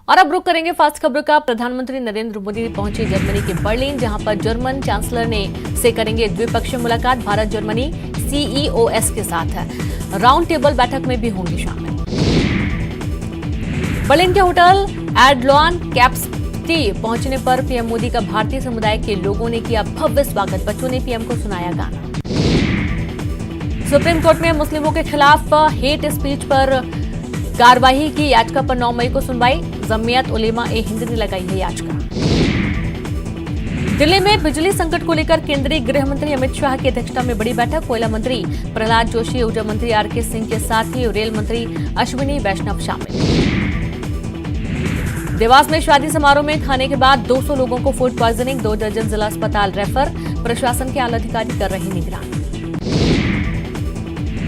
और अब रुक करेंगे फास्ट खबर का। प्रधानमंत्री नरेंद्र मोदी पहुंचे जर्मनी के बर्लिन, जहां पर जर्मन चांसलर से करेंगे द्विपक्षीय मुलाकात। भारत जर्मनी सीईओएस के साथ राउंड टेबल बैठक में भी होंगे शामिल। बर्लिन के होटल एडलॉन कैप्स्टी पहुंचने पर पीएम मोदी का भारतीय समुदाय के लोगों ने किया भव्य स्वागत। बच्चों ने पीएम को सुनाया गाना। सुप्रीम कोर्ट में मुस्लिमों के खिलाफ हेट स्पीच पर कार्रवाई की याचिका पर 9 मई को सुनवाई। जमीयत उलेमा ए हिंद ने लगाई है याचिका। दिल्ली में बिजली संकट को लेकर केंद्रीय गृह मंत्री अमित शाह की अध्यक्षता में बड़ी बैठक। कोयला मंत्री प्रहलाद जोशी, ऊर्जा मंत्री आरके सिंह के साथ ही रेल मंत्री अश्विनी वैष्णव शामिल। देवास में शादी समारोह में खाने के बाद 200 लोगों को फूड पॉइजनिंग, 2 दर्जन जिला अस्पताल रेफर। प्रशासन के आला अधिकारी कर रहे निगरानी।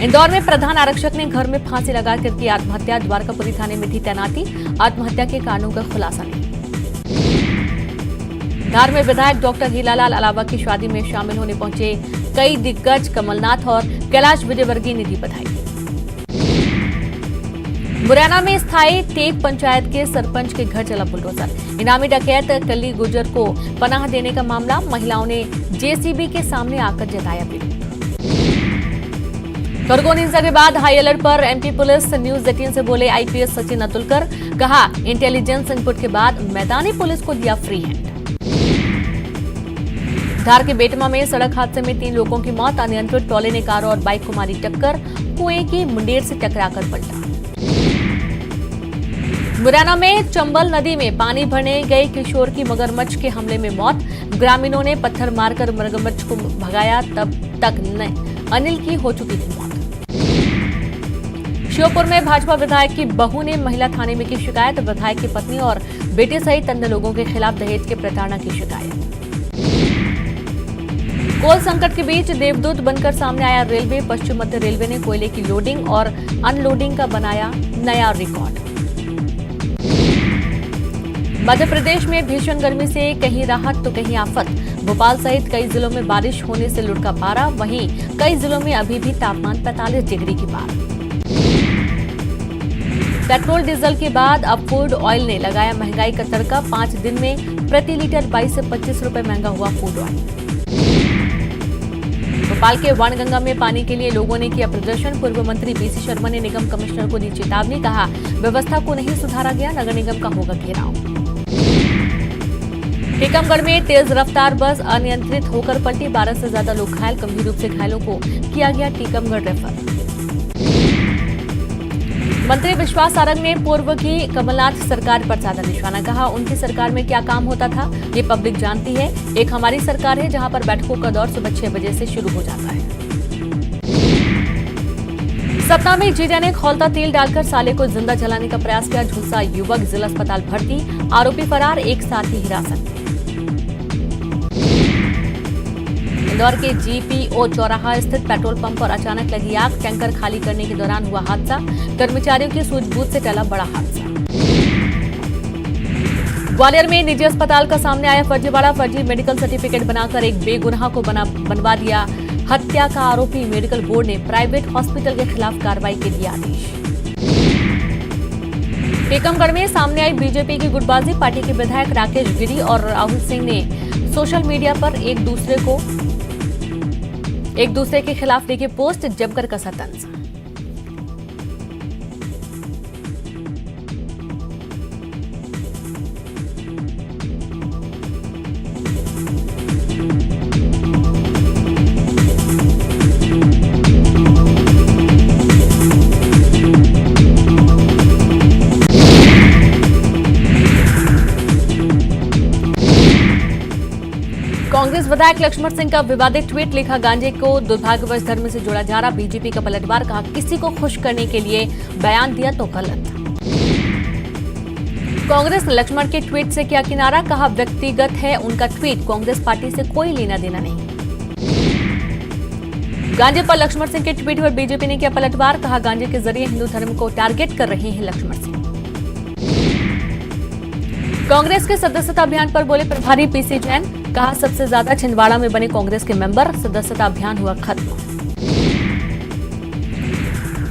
इंदौर में प्रधान आरक्षक ने घर में फांसी लगाकर की आत्महत्या। द्वारकापुरी थाने में थी तैनाती। आत्महत्या के कारणों का खुलासा नहीं। धार में विधायक डॉक्टर हीरालाल अलावा की शादी में शामिल होने पहुंचे कई दिग्गज। कमलनाथ और कैलाश विजयवर्गीय ने दी बधाई। मुरैना में स्थायी टेक पंचायत के सरपंच के घर चला बुलडोजर। इनामी डकैत कली गुजर को पनाह देने का मामला। महिलाओं ने जेसीबी के सामने आकर जताया विरोध। खरगोन हिंसा के बाद हाई अलर्ट पर एमपी पुलिस। न्यूज 18 से बोले आईपीएस सचिन अतुलकर। कहा, इंटेलिजेंस इनपुट के बाद मैदानी पुलिस को दिया फ्री हैंड। धार के बेटमा में सड़क हादसे में 3 लोगों की मौत। अनियंत्रित ट्रॉले ने कार और बाइक को मारी टक्कर। कुएं की मुंडेर से टकराकर पलटा। मुरैना में चंबल नदी में पानी भरने गए किशोर की मगरमच्छ के हमले में मौत। ग्रामीणों ने पत्थर मारकर मगरमच्छ को भगाया, तब तक अनिल की हो चुकी थी मौत। श्योपुर में भाजपा विधायक की बहू ने महिला थाने में की शिकायत। विधायक की पत्नी और बेटे सहित अन्य लोगों के खिलाफ दहेज के प्रताड़ना की शिकायत। कोल संकट के बीच देवदूत बनकर सामने आया रेलवे। पश्चिम मध्य रेलवे ने कोयले की लोडिंग और अनलोडिंग का बनाया नया रिकॉर्ड। मध्य प्रदेश में भीषण गर्मी से कहीं राहत तो कहीं आफत। भोपाल सहित कई जिलों में बारिश होने से लुढ़का पारा। वहीं कई जिलों में अभी भी तापमान 45 डिग्री के पार। पेट्रोल डीजल के बाद अब फूड ऑयल ने लगाया महंगाई का तड़का। 5 दिन में प्रति लीटर 22 से 25 रुपए महंगा हुआ फूड ऑयल। भोपाल के वाणगंगा में पानी के लिए लोगों ने किया प्रदर्शन। पूर्व मंत्री बीसी शर्मा ने निगम कमिश्नर को दी चेतावनी। कहा, व्यवस्था को नहीं सुधारा गया, नगर निगम का होगा घेराव। टीकमगढ़ में तेज रफ्तार बस अनियंत्रित होकर पलटी। 12 से ज्यादा लोग घायल। गंभीर रूप से घायलों को किया गया टीकमगढ़ रेफर। मंत्री विश्वास सारंग ने पूर्व की कमलनाथ सरकार पर साधा निशाना। कहा, उनकी सरकार में क्या काम होता था ये पब्लिक जानती है। एक हमारी सरकार है जहां पर बैठकों का दौर सुबह 6 बजे से शुरू हो जाता है। सतना में जीजा ने खौलता तेल डालकर साले को जिंदा जलाने का प्रयास किया। झुलसा युवक जिला अस्पताल भर्ती। आरोपी फरार, एक साथी हिरासत में। इंदौर के जीपीओ चौराहा स्थित पेट्रोल पंप पर अचानक लगी आग। टैंकर खाली करने के दौरान हुआ हादसा। कर्मचारियों की सूझबूझ से टला बड़ा हादसा। ग्वालियर में निजी अस्पताल का सामने आया फर्जीवाड़ा। फर्जी मेडिकल सर्टिफिकेट बनाकर एक बेगुनाह को बनवा दिया हत्या का आरोपी। मेडिकल बोर्ड ने प्राइवेट हॉस्पिटल के खिलाफ कार्रवाई के दिया आदेश। टीकमगढ़ में सामने आई बीजेपी की गुटबाजी। पार्टी के विधायक राकेश गिरी और राहुल सिंह ने सोशल मीडिया पर एक दूसरे के खिलाफ लिखे पोस्ट। जमकर कसा तंज। कांग्रेस विधायक लक्ष्मण सिंह का विवादित ट्वीट। लिखा, गांजे को दुर्भाग्यवश धर्म से जोड़ा जा रहा। बीजेपी का पलटवार। कहा, किसी को खुश करने के लिए बयान दिया तो गलत। कांग्रेस ने लक्ष्मण के ट्वीट से किया किनारा। कहा, व्यक्तिगत है उनका ट्वीट, कांग्रेस पार्टी से कोई लेना देना नहीं। गांजे पर लक्ष्मण सिंह के ट्वीट पर बीजेपी ने किया पलटवार। कहा, गांजे के जरिए हिंदू धर्म को टारगेट कर रहे हैं लक्ष्मण सिंह। कांग्रेस के सदस्यता अभियान पर बोले प्रभारी पीसी जैन। कहा, सबसे ज्यादा छिंदवाड़ा में बने कांग्रेस के मेंबर। सदस्यता अभियान हुआ खत्म।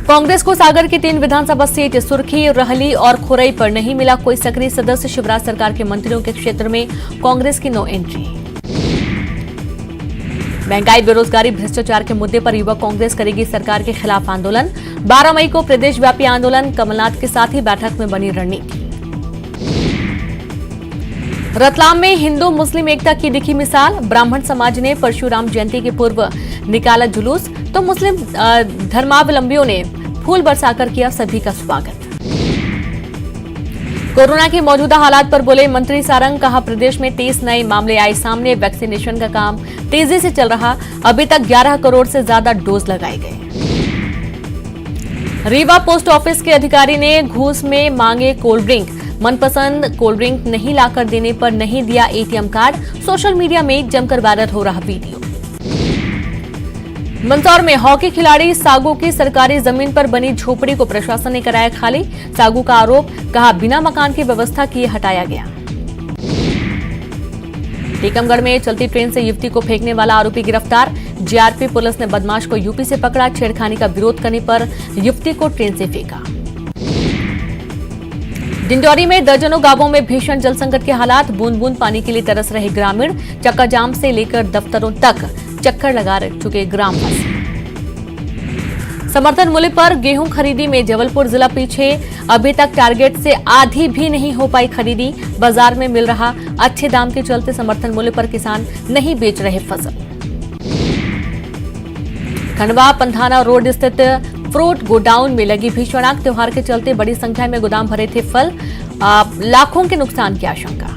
कांग्रेस को सागर की 3 विधानसभा सीट सुर्खी, रहली और खुरई पर नहीं मिला कोई सक्रिय सदस्य। शिवराज सरकार के मंत्रियों के क्षेत्र में कांग्रेस की नो एंट्री। महंगाई, बेरोजगारी, भ्रष्टाचार के मुद्दे पर युवा कांग्रेस करेगी सरकार के खिलाफ आंदोलन। 12 मई को प्रदेशव्यापी आंदोलन, कमलनाथ के साथ ही बैठक में बनी रणनीति। रतलाम में हिंदू मुस्लिम एकता की दिखी मिसाल। ब्राह्मण समाज ने परशुराम जयंती के पूर्व निकाला जुलूस, तो मुस्लिम धर्मावलंबियों ने फूल बरसाकर किया सभी का स्वागत। कोरोना के मौजूदा हालात पर बोले मंत्री सारंग, कहा प्रदेश में 30 नए मामले आए सामने। वैक्सीनेशन का काम तेजी से चल रहा, अभी तक 11 करोड़ से ज्यादा डोज लगाए गए। रीवा पोस्ट ऑफिस के अधिकारी ने घूस में मांगे कोल्ड ड्रिंक, मनपसंद कोल्ड ड्रिंक नहीं लाकर देने पर नहीं दिया एटीएम कार्ड। सोशल मीडिया में जमकर वायरल हो रहा वीडियो। मंदसौर में हॉकी खिलाड़ी सागू की सरकारी जमीन पर बनी झोपड़ी को प्रशासन ने कराया खाली। सागू का आरोप, कहा बिना मकान की व्यवस्था किए हटाया गया। टीकमगढ़ में चलती ट्रेन से युवती को फेंकने वाला आरोपी गिरफ्तार। जीआरपी पुलिस ने बदमाश को यूपी से पकड़ा। छेड़खानी का विरोध करने पर युवती को ट्रेन से फेंका। डिंडौरी में दर्जनों गांवों में भीषण जल संकट के हालात। बूंद बूंद पानी के लिए तरस रहे ग्रामीण। चक्का जाम से लेकर दफ्तरों तक चक्कर लगा चुके ग्रामवासी। समर्थन मूल्य पर गेहूं खरीदी में जबलपुर जिला पीछे, अभी तक टारगेट से आधी भी नहीं हो पाई खरीदी। बाजार में मिल रहा अच्छे दाम के चलते समर्थन मूल्य पर किसान नहीं बेच रहे फसल। खंडवा पंधाना रोड स्थित फ्रूट गोडाउन में लगी भीषण आग। त्योहार के चलते बड़ी संख्या में गोदाम भरे थे फल, लाखों के नुकसान की आशंका।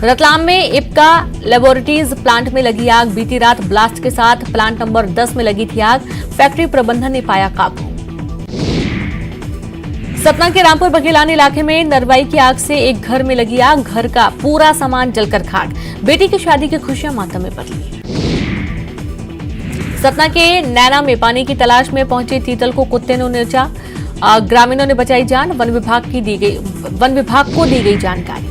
रतलाम में इप्का लेबोरेटरीज प्लांट में लगी आग। बीती रात ब्लास्ट के साथ प्लांट नंबर 10 में लगी थी आग। फैक्ट्री प्रबंधन ने पाया काबू। सतना के रामपुर बघेलान इलाके में नरवाई की आग से एक घर में लगी आग। घर का पूरा सामान जलकर खाक। बेटी की शादी की खुशियां मातम में बदली। सतना के नैना में पानी की तलाश में पहुंचे तीतल को कुत्ते ने नोचा। ग्रामीणों ने बचाई जान। वन विभाग को दी गई जानकारी।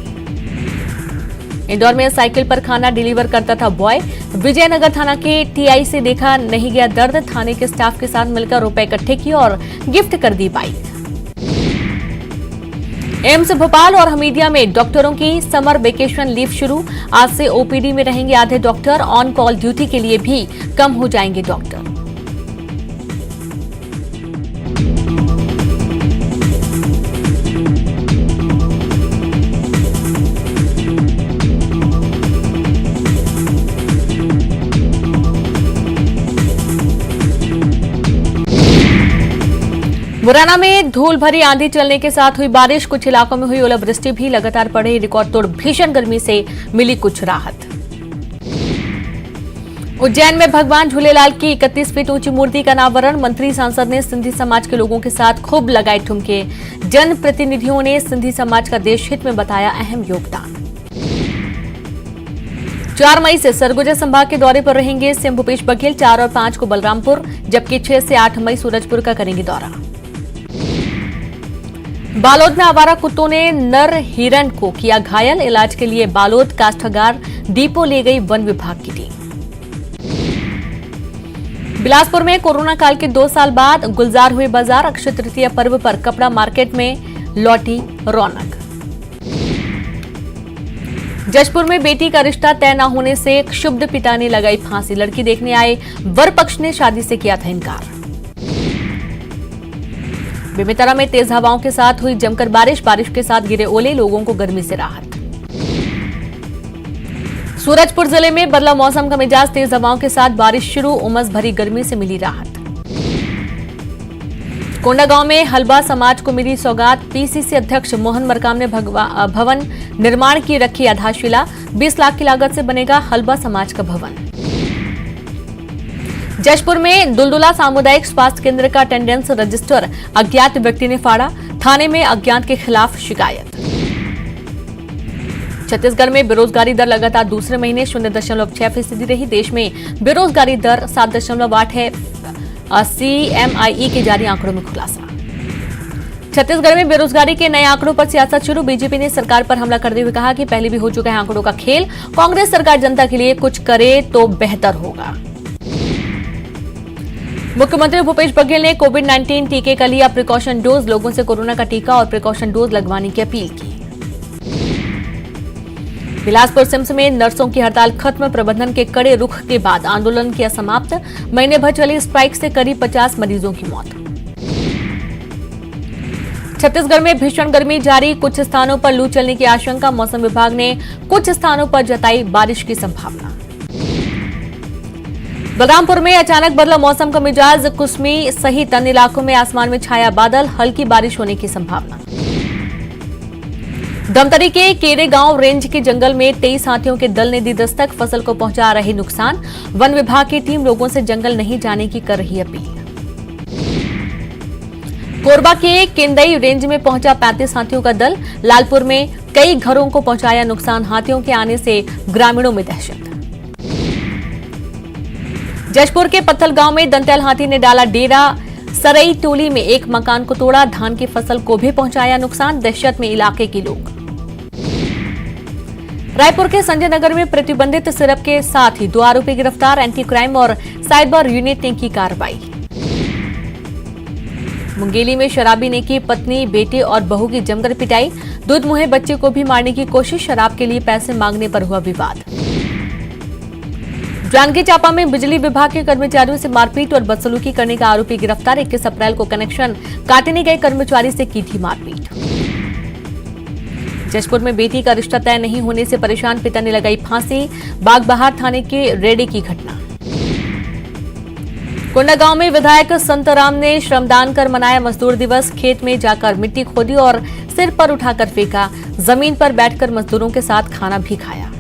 इंदौर में साइकिल पर खाना डिलीवर करता था बॉय। विजयनगर थाना के टीआई से देखा नहीं गया दर्द। थाने के स्टाफ के साथ मिलकर रुपए इकट्ठे किए और गिफ्ट कर दी बाइक। एम्स भोपाल और हमीदिया में डॉक्टरों की समर वेकेशन लीव शुरू। आज से ओपीडी में रहेंगे आधे डॉक्टर। ऑन कॉल ड्यूटी के लिए भी कम हो जाएंगे डॉक्टर। मुरैना में धूल भरी आंधी चलने के साथ हुई बारिश। कुछ इलाकों में हुई ओलावृष्टि भी। लगातार पड़ रिकॉर्ड तोड़ भीषण गर्मी से मिली कुछ राहत। उज्जैन में भगवान झूलेलाल की 31 फीट ऊंची मूर्ति का अनावरण। मंत्री सांसद ने सिंधी समाज के लोगों के साथ खूब लगाए ठुमके। जनप्रतिनिधियों ने सिंधी समाज का देश हित में बताया अहम योगदान। 4 मई से सरगुजा संभाग के दौरे पर रहेंगे सीएम भूपेश बघेल। 4 और 5 को बलरामपुर, जबकि 6 से 8 मई सूरजपुर का करेंगे दौरा। बालोद में आवारा कुत्तों ने नर हिरण को किया घायल। इलाज के लिए बालोद काष्ठागार डिपो ले गई वन विभाग की टीम। बिलासपुर में कोरोना काल के 2 साल बाद गुलजार हुए बाजार। अक्षय तृतीया पर्व पर कपड़ा मार्केट में लौटी रौनक। जशपुर में बेटी का रिश्ता तय न होने से क्षुब्ध पिता ने लगाई फांसी। लड़की देखने आए वर पक्ष ने शादी से किया था इनकार। बेमेतरा में तेज हवाओं के साथ हुई जमकर बारिश। बारिश के साथ गिरे ओले, लोगों को गर्मी से राहत। सूरजपुर जिले में बदला मौसम का मिजाज। तेज हवाओं के साथ बारिश शुरू। उमस भरी गर्मी से मिली राहत। कोंडागांव में हलबा समाज को मिली सौगात। पीसीसी अध्यक्ष मोहन मरकाम ने भवन निर्माण की रखी आधारशिला। 20 लाख की लागत से बनेगा हलबा समाज का भवन। जशपुर में दुलदुला सामुदायिक स्वास्थ्य केंद्र का अटेंडेंस रजिस्टर अज्ञात व्यक्ति ने फाड़ा। थाने में अज्ञात के खिलाफ शिकायत। छत्तीसगढ़ में बेरोजगारी दर लगातार दूसरे महीने 0.6% रही। देश में बेरोजगारी दर 7.8 है। सीएमआईई के जारी आंकड़ों में खुलासा। छत्तीसगढ़ में बेरोजगारी के नए आंकड़ों पर सियासत शुरू। बीजेपी ने सरकार पर हमला करते हुए कहा कि पहले भी हो चुका है आंकड़ों का खेल। कांग्रेस सरकार जनता के लिए कुछ करे तो बेहतर होगा। मुख्यमंत्री भूपेश बघेल ने कोविड-19 टीके का लिया प्रिकॉशन डोज। लोगों से कोरोना का टीका और प्रिकॉशन डोज लगवाने की अपील की। बिलासपुर सिम्स में नर्सों की हड़ताल खत्म। प्रबंधन के कड़े रुख के बाद आंदोलन किया समाप्त। महीने भर चली स्ट्राइक से करीब 50 मरीजों की मौत। छत्तीसगढ़ में भीषण गर्मी जारी। कुछ स्थानों पर लू चलने की आशंका। मौसम विभाग ने कुछ स्थानों पर जताई बारिश की संभावना। बलरामपुर में अचानक बदला मौसम का मिजाज। कुसमी सहित अन्य इलाकों में आसमान में छाया बादल। हल्की बारिश होने की संभावना। धमतरी के केरे गांव रेंज के जंगल में 23 हाथियों के दल ने दी दस्तक। फसल को पहुंचा रहे नुकसान। वन विभाग की टीम लोगों से जंगल नहीं जाने की कर रही अपील। कोरबा के केंदई रेंज में पहुंचा 35 हाथियों का दल। लालपुर में कई घरों को पहुंचाया नुकसान। हाथियों के आने से ग्रामीणों में दहशत। जशपुर के पत्थल गांव में दंतैल हाथी ने डाला डेरा। सरई टोली में एक मकान को तोड़ा। धान की फसल को भी पहुंचाया नुकसान। दहशत में इलाके के लोग। रायपुर के संजय नगर में प्रतिबंधित सिरप के साथ ही 2 आरोपी गिरफ्तार। एंटी क्राइम और साइबर यूनिट ने की कार्रवाई। मुंगेली में शराबी ने की पत्नी, बेटे और बहू की जमकर पिटाई। दूध मुहे बच्चे को भी मारने की कोशिश। शराब के लिए पैसे मांगने पर हुआ विवाद। जांजगीर चांपा में बिजली विभाग के कर्मचारियों से मारपीट और बदसलूकी करने का आरोपी गिरफ्तार। 21 अप्रैल को कनेक्शन काटने गए कर्मचारी से की थी मारपीट। जशपुर में बेटी का रिश्ता तय नहीं होने से परेशान पिता ने लगाई फांसी। बागबहार थाने के रेडे की घटना। कोंडागांव में विधायक संतराम ने श्रमदान कर मनाया मजदूर दिवस। खेत में जाकर मिट्टी खोदी और सिर पर उठाकर फेंका। जमीन पर बैठकर मजदूरों के साथ खाना भी खाया।